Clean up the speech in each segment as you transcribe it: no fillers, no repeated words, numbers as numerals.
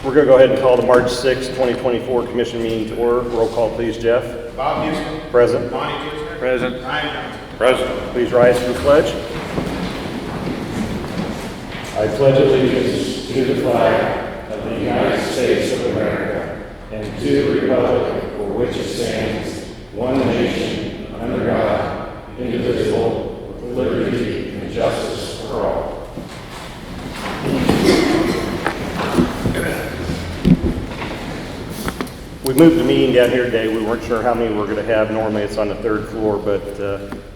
We're going to go ahead and call the March 6, 2024 Commission meeting to order. Roll call, please, Jeff. Bob Houston. Present. Monty Kitchener. Present. Ryan Johnson. Present. Please rise for the pledge. I pledge allegiance to the flag of the United States of America and to the republic for which it stands, one nation, under God, indivisible, with liberty and justice for all. We moved the meeting down here today. We weren't sure how many we're going to have. Normally it's on the third floor, but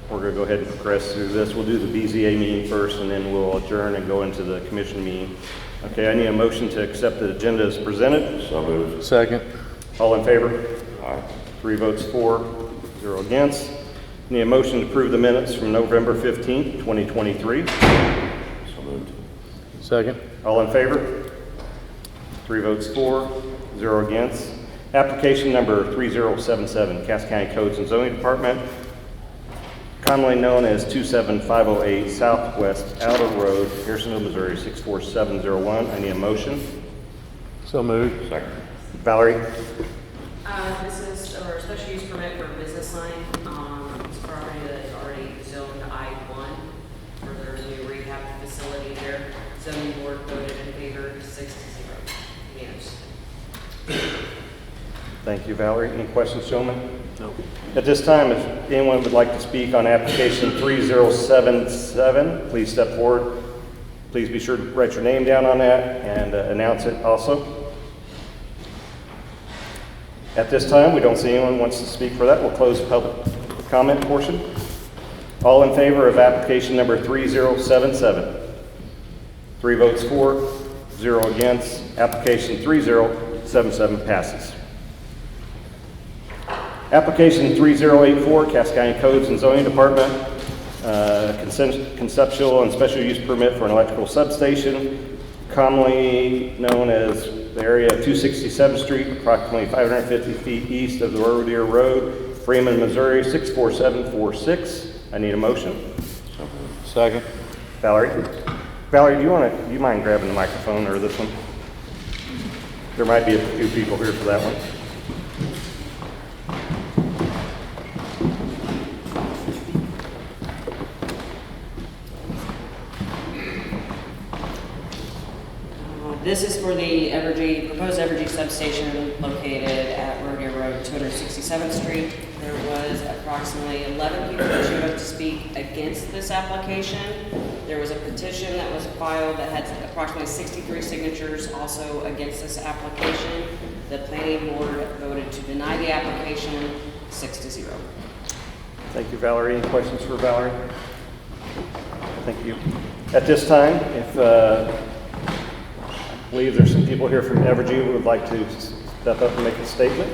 we're going to go ahead and progress through this. We'll do the BZA meeting first, and then we'll adjourn and go into the commission meeting. Okay, I need a motion to accept the agenda as presented. So moved. Second. All in favor? Aye. 3 votes for, 0 against. Need a motion to approve the minutes from November 15th, 2023. So moved. Second. All in favor? 3 votes for, 0 against. Application number 3077, Cass County Codes and Zoning Department, commonly known as 27508 Southwest Outer Road, Harrisonville, Missouri, 64701. I need a motion. So moved. Second. Valerie? This is a special use permit for a business sign on this property that is already zoned I-1 for their new rehab facility there. Zoning board voted in favor 6-0. Yes. Thank you, Valerie. Any questions, gentlemen? No. At this time, if anyone would like to speak on application 3077, please step forward. Please be sure to write your name down on that and announce it also. At this time, we don't see anyone who wants to speak for that. We'll close the public comment portion. All in favor of application number 3077? 3 votes for, 0 against. Application 3077 passes. Application 3084, Cass County Codes and Zoning Department, conceptual and special use permit for an electrical substation, commonly known as the area of 267th Street, approximately 550 feet east of the Rodeer Road, Freeman, Missouri, 64746. I need a motion. So moved. Second. Valerie? Valerie, do you mind grabbing the microphone or this one? There might be a few people here for that one. This is for the proposed Evergy substation located at Rodeer Road, 267th Street. There was approximately 11 people that showed up to speak against this application. There was a petition that was filed that had approximately 63 signatures also against this application. The planning board voted to deny the application 6-0. Thank you, Valerie. Any questions for Valerie? Thank you. At this time, if I believe there's some people here from Evergy who would like to step up and make a statement.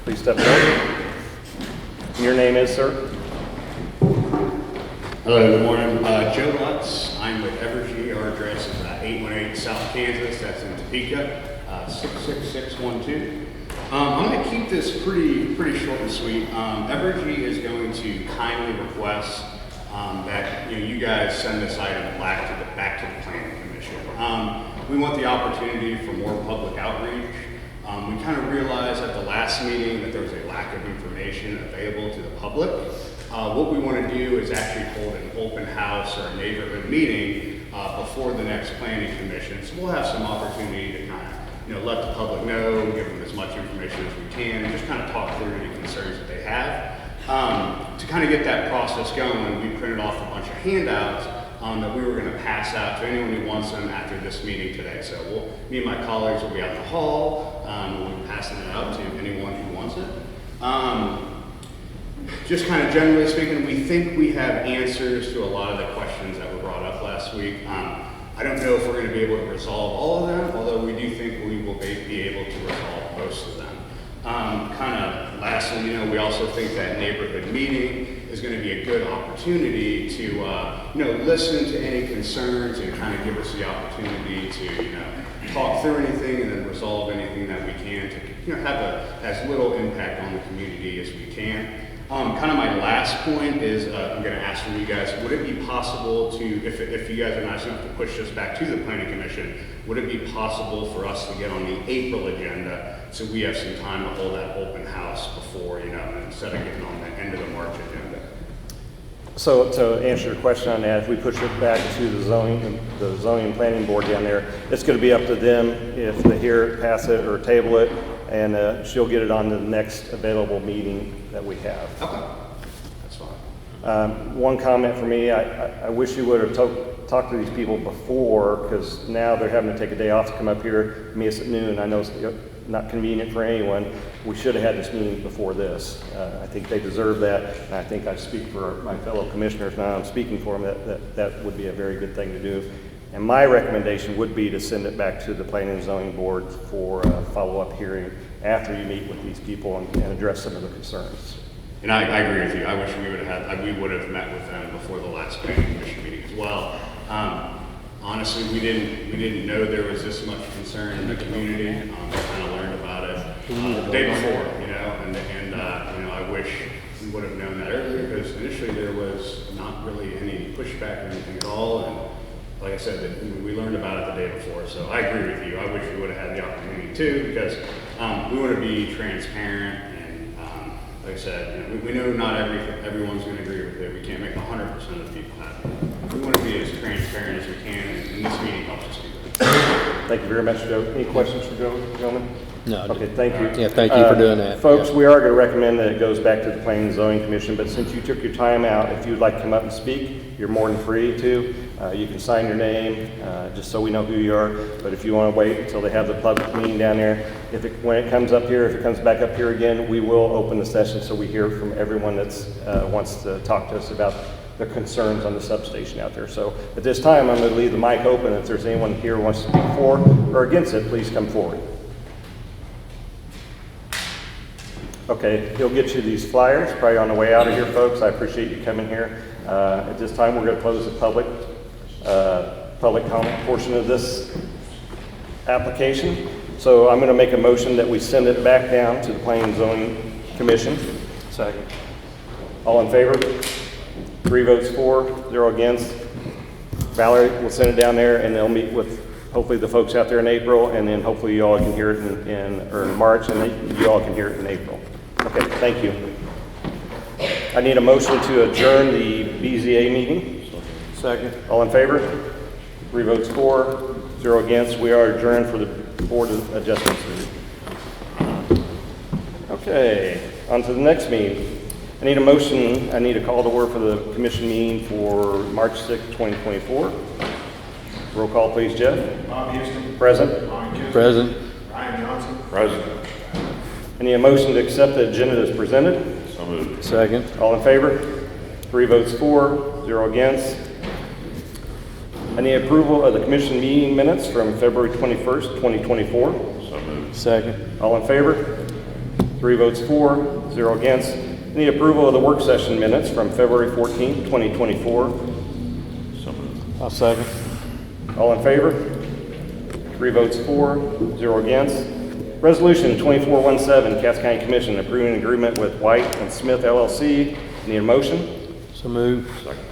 Please step forward. Your name is, sir? Hello, good morning. Joe Lutz. I'm with Evergy. Our address is 818 South Kansas. That's in Topeka, 66612. I'm going to keep this pretty short and sweet. Evergy is going to kindly request that you guys send this item back to the Planning Commission. We want the opportunity for more public outreach. We kind of realized at the last meeting that there was a lack of information available to the public. What we want to do is actually hold an open house or a neighborhood meeting before the next Planning Commission. So we'll have some opportunity to kind of let the public know, give them as much information as we can, and just kind of talk through any concerns that they have. To kind of get that process going, we printed off a bunch of handouts that we were going to pass out to anyone who wants them after this meeting today. So me and my colleagues will be out in the hall. We'll be passing it out to anyone who wants it. Just kind of generally speaking, we think we have answers to a lot of the questions that were brought up last week. I don't know if we're going to be able to resolve all of them, although we do think we will be able to resolve most of them. Kind of lastly, we also think that neighborhood meeting is going to be a good opportunity to, listen to any concerns and kind of give us the opportunity to, talk through anything and then resolve anything that we can to, have as little impact on the community as we can. Kind of my last point is, I'm gonna ask from you guys, would it be possible to, if you guys are nice enough to push this back to the planning commission, would it be possible for us to get on the April agenda so we have some time to hold that open house before, instead of getting on the end of the March agenda? So to answer your question on that, if we push it back to the zoning and planning board down there, it's going to be up to them if they hear it, pass it, or table it, and she'll get it on the next available meeting that we have. Okay, that's fine. One comment for me, I wish you would have talked to these people before, because now they're having to take a day off to come up here, meet us at noon. I know it's not convenient for anyone. We should have had this meeting before this. I think they deserve that, and I think I speak for my fellow commissioners now. I'm speaking for them that would be a very good thing to do. And my recommendation would be to send it back to the Planning and Zoning Board for a follow-up hearing after you meet with these people and address some of the concerns. And I agree with you. I wish we would have met with them before the last planning commission meeting as well. Honestly, we didn't know there was this much concern in the community. We kind of learned about it the day before, and I wish we would have known that earlier, because initially there was not really any pushback or anything at all. And like I said, we learned about it the day before. So I agree with you. I wish we would have had the opportunity too, because we want to be transparent. Like I said, we know not everyone's going to agree with it. We can't make 100% of the people happy. We want to be as transparent as we can, and this meeting helps us do that. Thank you very much, Joe. Any questions for Joe, gentlemen? No. Okay, thank you. Yeah, thank you for doing that. Folks, Yeah. we are going to recommend that it goes back to the Planning and Zoning Commission, but since you took your time out, if you'd like to come up and speak, you're more than free to. You can sign your name, just so we know who you are, but if you want to wait until they have the public meeting down there, when it comes up here, if it comes back up here again, we will open the session so we hear from everyone that's wants to talk to us about the concerns on the substation out there. So at this time, I'm going to leave the mic open. If there's anyone here who wants to speak for or against it, please come forward. Okay, he'll get you these flyers probably on the way out of here, folks. I appreciate you coming here. At this time, we're going to close the public comment portion of this application. So I'm going to make a motion that we send it back down to the Planning and Zoning Commission. Second. All in favor? 3 votes for, 0 against. Valerie will send it down there, and they'll meet with hopefully the folks out there in April, and then hopefully you all can hear it in March, and you all can hear it in April. Okay, thank you. I need a motion to adjourn the BZA meeting. Second. All in favor? 3 votes for, 0 against. We are adjourned for the Board of Adjustments meeting. Okay, on to the next meeting. I need a call to order for the commission meeting for March 6, 2024. Roll call, please, Jeff. Bob Houston. Present. Ron Kinsler. Present. Ryan Johnson. Present. I need a motion to accept the agenda as presented. So moved. Second. All in favor? 3 votes for, 0 against. I need approval of the commission meeting minutes from February 21st, 2024. So moved. Second. All in favor? 3 votes for, 0 against. I need approval of the work session minutes from February 14th, 2024. So moved. I'll second. All in favor? 3 votes for, 0 against. Resolution 2417, Cass County Commission approving an agreement with White and Smith LLC. Need a motion? So moved. Second.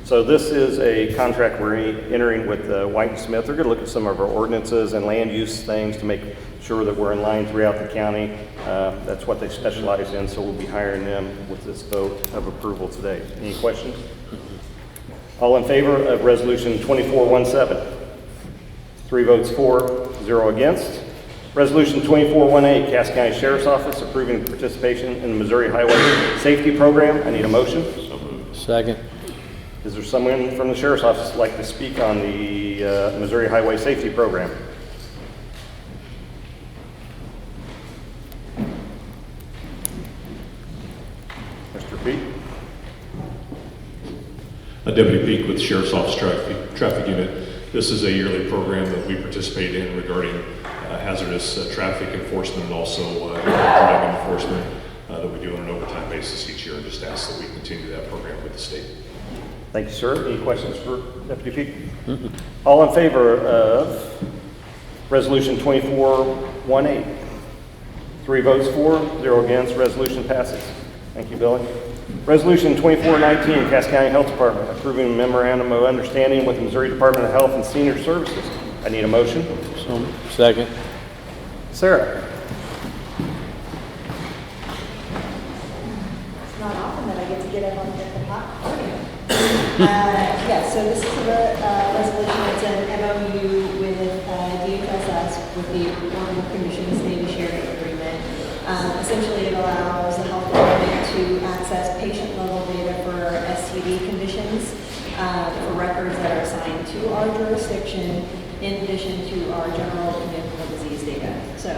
So this is a contract we're entering with White and Smith. They're going to look at some of our ordinances and land use things to make sure that we're in line throughout the county. That's what they specialize in, so we'll be hiring them with this vote of approval today. Any questions? All in favor of Resolution 2417? 3 votes for, 0 against. Resolution 2418, Cass County Sheriff's Office approving participation in the Missouri Highway Safety Program. I need a motion. So moved. Second. Is there someone from the Sheriff's Office who'd like to speak on the Missouri Highway Safety Program? Mr. Peak? Deputy Peak with Sheriff's Office Traffic Unit. This is a yearly program that we participate in regarding hazardous traffic enforcement and also driving enforcement that we do on an overtime basis each year, and just ask that we continue that program with the state. Thank you, sir. Any questions for Deputy Peak? All in favor of Resolution 2418? 3 votes for, 0 against. Resolution passes. Thank you, Billy. Resolution 2419, Cass County Health Department, approving memorandum of understanding with the Missouri Department of Health and Senior Services. I need a motion. So, second. Sarah? It's not often that I get to get up on the hot podium. Yeah, so this is a resolution. It's an MOU with DHSS with the Board of Commissioners Navy sharing agreement. Essentially, it allows the health department to access patient-level data for STD conditions for records that are assigned to our jurisdiction, in addition to our general communicable disease data. So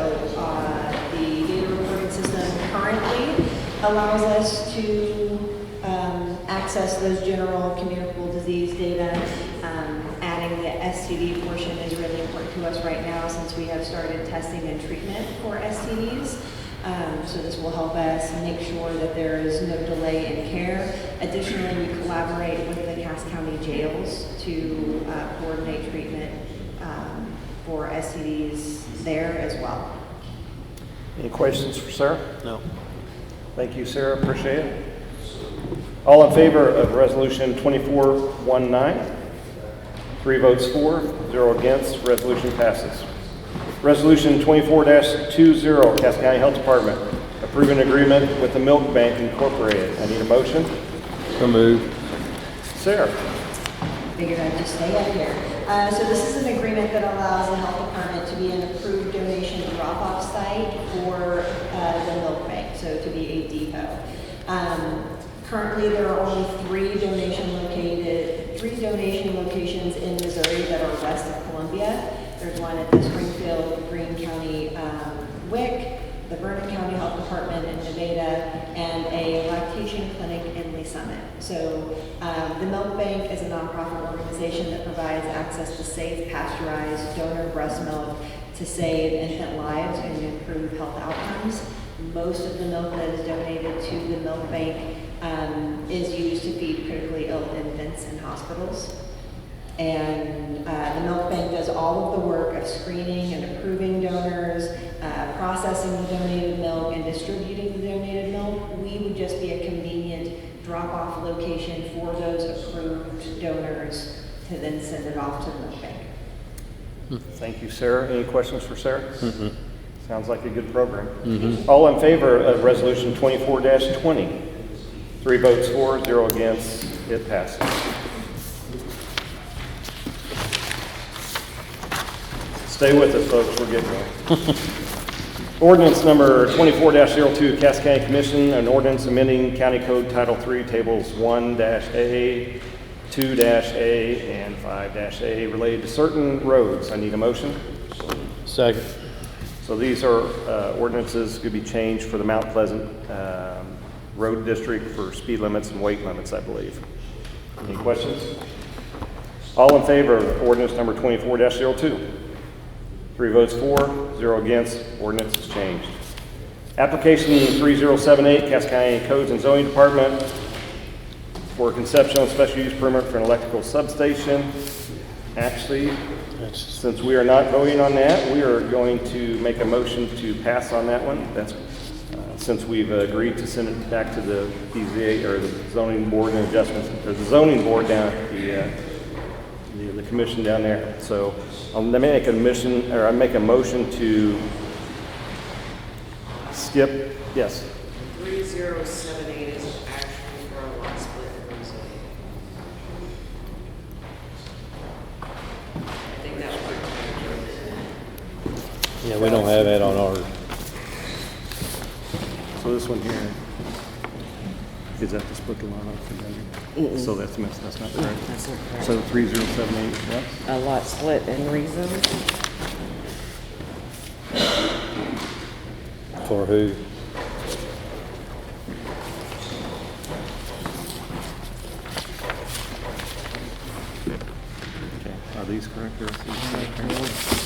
the data reporting system currently allows us to access those general communicable disease data. Adding the STD portion is really important to us right now since we have started testing and treatment for STDs. So this will help us make sure that there is no delay in care. Additionally, we collaborate with the Cass County jails to coordinate treatment for STDs there as well. Any questions for Sarah? No. Thank you, Sarah. Appreciate it. All in favor of Resolution 2419? 3 votes for, 0 against. Resolution passes. Resolution 24-20, Cass County Health Department, approving agreement with the Milk Bank Incorporated. I need a motion. So moved. Sarah? Figured I'd just stay up here. So this is an agreement that allows the health department to be an approved donation drop-off site for the milk bank, so to be a depot. Currently, there are only three donation locations in Missouri that are west of Columbia. There's one at the Springfield, Greene County WIC, the Vernon County Health Department in Nevada, and a lactation clinic in Lee Summit. So the Milk Bank is a nonprofit organization that provides access to safe, pasteurized donor breast milk to save infant lives and improve health outcomes. Most of the milk that is donated to the Milk Bank is used to feed critically ill infants in hospitals. And the Milk Bank does all of the work of screening and approving donors, processing the donated milk, and distributing the donated milk. We would just be a convenient drop-off location for those approved donors to then send it off to the Milk Bank. Thank you, Sarah. Any questions for Sarah? Mm-hmm. Sounds like a good program. Mm-hmm. All in favor of Resolution 24-20? 3 votes for, 0 against. It passes. Stay with us, folks. We're getting going. Ordinance number 24-02, Cass County Commission, an ordinance amending County Code Title III, Tables 1-A, 2-A, and 5-A related to certain roads. I need a motion. Second. So these are ordinances could be changed for the Mount Pleasant Road District for speed limits and weight limits, I believe. Any questions? All in favor of ordinance number 24-02? 3 votes for, 0 against. Ordinance is changed. Application 3078, Cass County Codes and Zoning Department for conceptual and special use permit for an electrical substation. Actually, since we are not voting on that, we are going to make a motion to pass on that one. That's since we've agreed to send it back to the BZA or the zoning board and adjustments, or the zoning board down at the commission down there. So I'll make a mission, or I make a motion to skip. Yes. 3078 is actually for a lot split in rezoning. I think that was. Yeah, we don't have that on ours. So this one here, is that to split the lot up together? So that's not correct. That's not correct. So 3078 is what? A lot split in rezone. For who? Okay, are these correct or are these correct?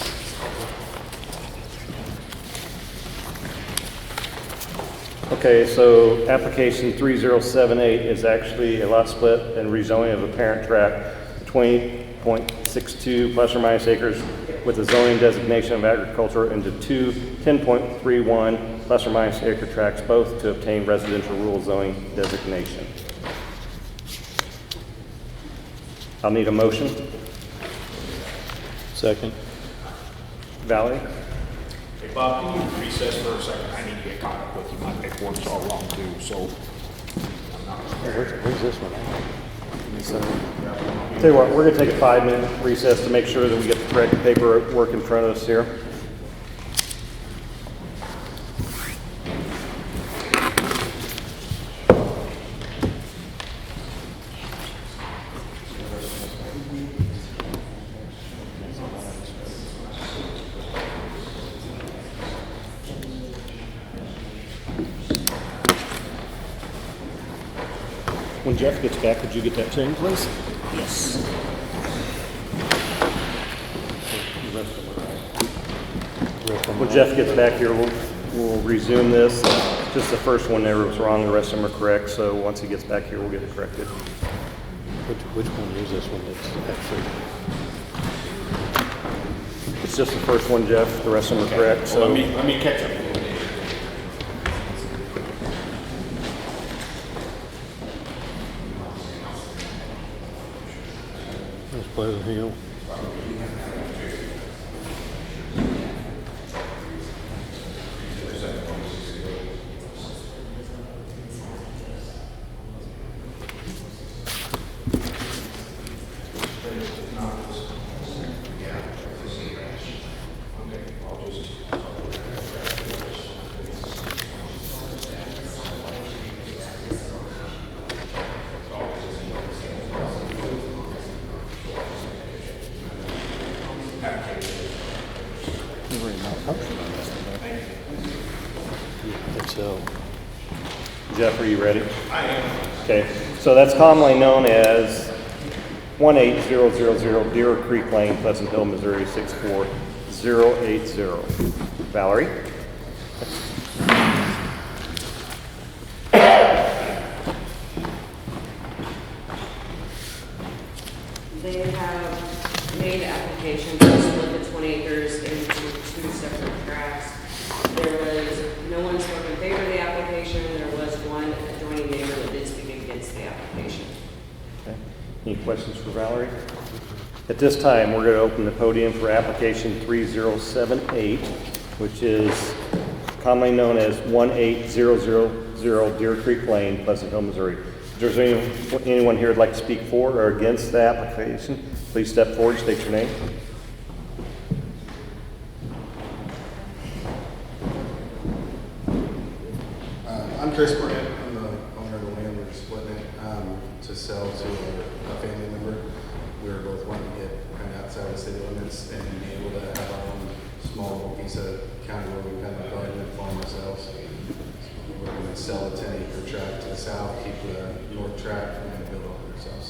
Okay, so application 3078 is actually a lot split and rezoning of a parent tract, 20.62 plus or minus acres with a zoning designation of agriculture into two 10.31 plus or minus acre tracts, both to obtain residential rural zoning designation. I'll need a motion. Second. Valerie? Hey Bob, can you recess for a second? I need to get caught up with you. My paperwork's all wrong too, so. I'm not Where's this one at? Tell you what, we're going to take a 5-minute recess to make sure that we get the correct paperwork in front of us here. When Jeff gets back, could you get that change, please? Yes. When Jeff gets back here, we'll resume this. Just the first one there was wrong, the rest of them are correct, so once he gets back here, we'll get it corrected. Which one is this one that's actually? It's just the first one, Jeff, the rest of them are correct, so. let me catch up. That's Pleasant Hill. So, Jeff, are you ready? I am. Okay, so that's commonly known as 18000 Deer Creek Lane, Pleasant Hill, Missouri 64080. Valerie? They have made applications to split the 20 acres into 2 separate tracts. There was no one spoke in favor of the application. There was one adjoining neighbor that did speak against the application. Okay. Any questions for Valerie? At this time, we're going to open the podium for application 3078, which is commonly known as 18000 Deer Creek Lane, Pleasant Hill, Missouri. If there's anyone here who'd like to speak for or against the application, please step forward, state your name. I'm Chris Burnett. I'm the owner of the land. We're splitting it to sell to a family member. We were both wanting to get kind of outside the city limits and be able to have our own small little piece of county where we kind of garden and farm ourselves. So we're going to sell a 10-acre tract to the south, keep the north tract, and then build on it ourselves.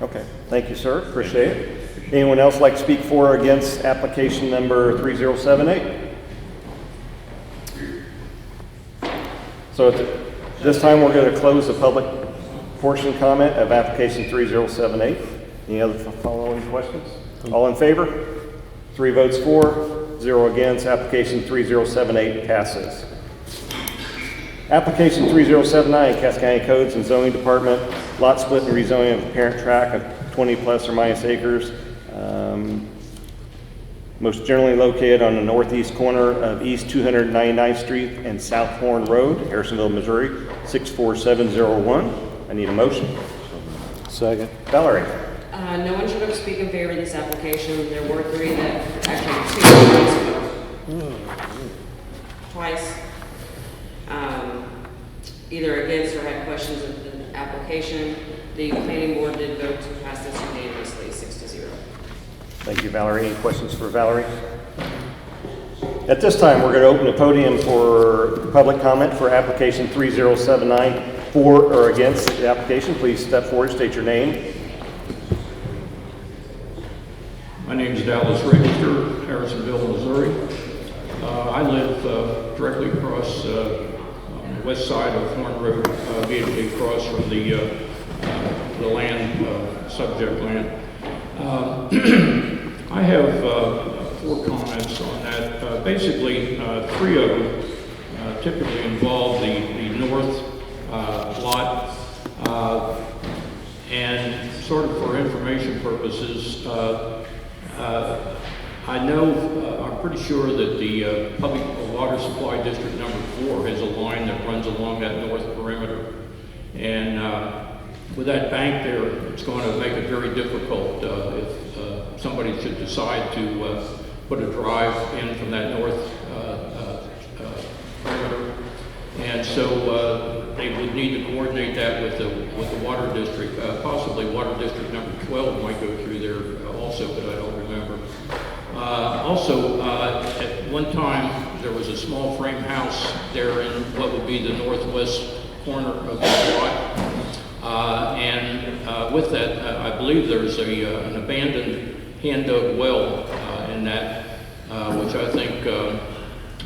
Okay, thank you, sir. Appreciate it. Anyone else like to speak for or against application number 3078? So at this time, we're going to close the public portion comment of application 3078. Any other following questions? All in favor? 3 votes for, 0 against. Application 3078 passes. Application 3079, Cass County Codes and Zoning Department, lot split and rezoning of a parent tract of 20 plus or minus acres. Most generally located on the northeast corner of East 299th Street and South Horn Road, Harrisonville, Missouri, 64701. I need a motion. second. Valerie? No one showed up to speak in favor of this application. There were 3 that, actually 2 twice. Either against or had questions of the application. The planning board did vote to pass this unanimously, 6-0. Thank you, Valerie. Any questions for Valerie? At this time, we're going to open the podium for public comment for application 3079. For or against the application, please step forward, state your name. My name is Dallas Register, Harrisonville, Missouri. I live directly across on the west side of Horn Road, immediately across from the land, subject land. I have 4 comments on that. Basically, 3 of them typically involve the north lot. And sort of for information purposes, I know, I'm pretty sure that the Public Water Supply District number 4 has a line that runs along that north perimeter. And with that bank there, it's going to make it very difficult if somebody should decide to put a drive in from that north perimeter. And so they would need to coordinate that with the water district. Possibly water district number 12 might go through there also, but I don't remember. Also, at one time, there was a small frame house there in what would be the northwest corner of the lot. With that, I believe there's an abandoned hand-dug well in that, which I think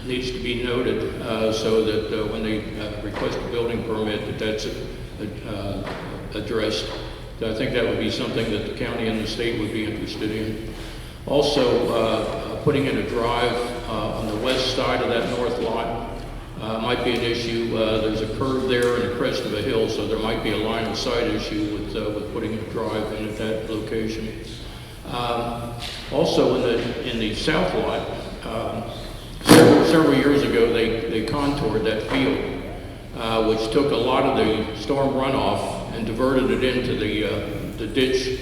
needs to be noted so that when they request a building permit, that's addressed. So I think that would be something that the county and the state would be interested in. Also, putting in a drive on the west side of that north lot might be an issue. There's a curve there and a crest of a hill, so there might be a line of sight issue with putting a drive in at that location. Also, in the south lot, several years ago, they contoured that field, which took a lot of the storm runoff and diverted it into the ditch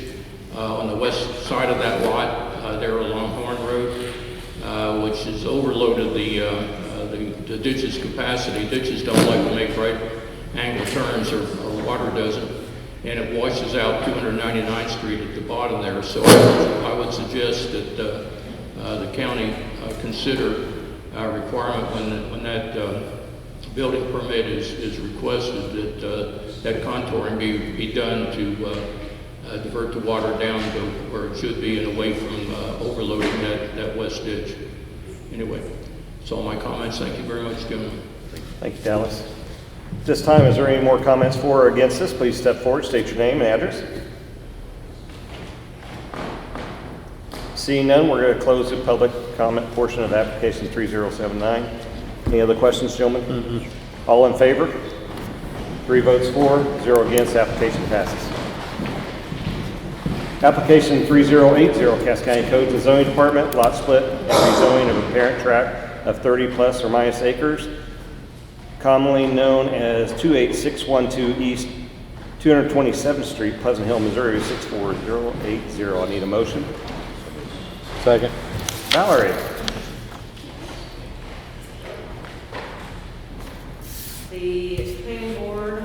on the west side of that lot there along Horn Road, which has overloaded the ditch's capacity. Ditches don't like to make right angle turns, or water doesn't, and it washes out 299th Street at the bottom there. So I would suggest that the county consider a requirement when that building permit is requested that contouring be done to divert the water down to where it should be and away from overloading that west ditch. Anyway, that's all my comments. Thank you very much, gentlemen. Thank you, Dallas. At this time, is there any more comments for or against this? Please step forward, state your name and address. Seeing none, we're going to close the public comment portion of application 3079. Any other questions, gentlemen? All in favor? 3 votes for, 0 against. Application passes. Application 3080, Cass County Codes and Zoning Department, lot split and rezoning of a parent tract of 30 plus or minus acres, commonly known as 28612 East 227th Street, Pleasant Hill, Missouri 64080. I need a motion. Second. Valerie. The planning board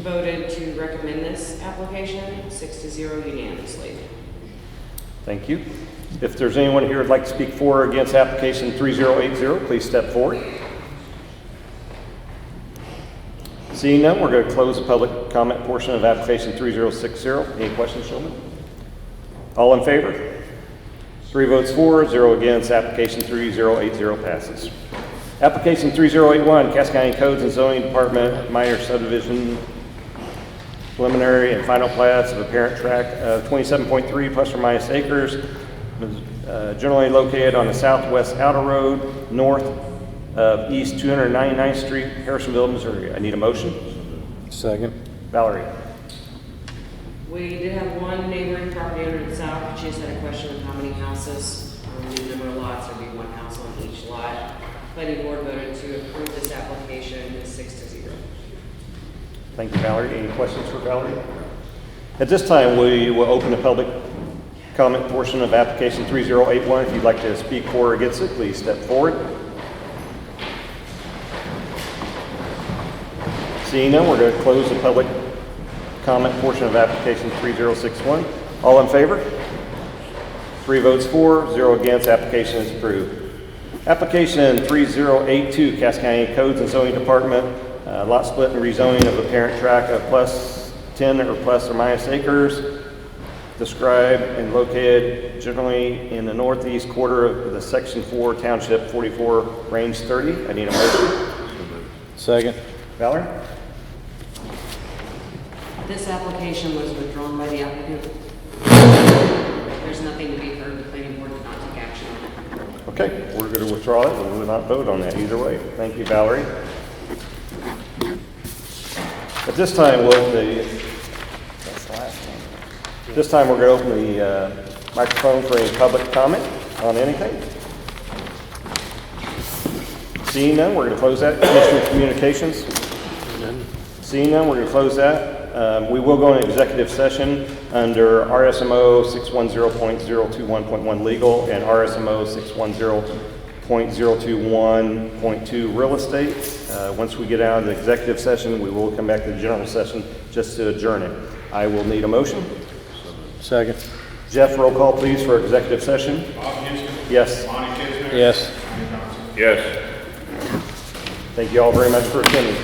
voted to recommend this application 6-0 unanimously. Thank you. If there's anyone here who'd like to speak for or against application 3080, please step forward. Seeing none, we're going to close the public comment portion of application 3060. Any questions, gentlemen? All in favor? 3 votes for, 0 against. Application 3080 passes. Application 3081, Cass County Codes and Zoning Department, minor subdivision, preliminary and final plats of a parent tract of 27.3 plus or minus acres, generally located on the southwest outer road, north of East 299th Street, Harrisonville, Missouri. I need a motion. Second. Valerie. We did have one neighboring property owner in the south. She just had a question of how many houses, the number of lots, there'd be 1 house on each lot. Planning board voted to approve this application 6-0. Thank you, Valerie. Any questions for Valerie? At this time, we will open the public comment portion of application 3081. If you'd like to speak for or against it, please step forward. Seeing none, we're going to close the public comment portion of application 3061. All in favor? 3 votes for, 0 against. Application is approved. Application 3082, Cass County Codes and Zoning Department, lot split and rezoning of a parent tract of plus 10 or plus or minus acres, described and located generally in the northeast quarter of the Section 4 Township 44, Range 30. I need a motion. Second. Valerie? This application was withdrawn by the applicant. There's nothing to be heard. The planning board did not take action on it. Okay, we're going to withdraw it, and we will not vote on that either way. Thank you, Valerie. At this time, we'll open that's the last one. This time, we're going to open the microphone for any public comment on anything. Seeing none, we're going to close that. Commissioner Communications? Seeing none, we're going to close that. We will go into executive session under RSMO 610.021.1 legal and RSMO 610.021.2 real estate. Once we get out of the executive session, we will come back to the general session just to adjourn it. I will need a motion. Second. Jeff, roll call please for executive session. Yes. Yes. Thank you all very much for attending.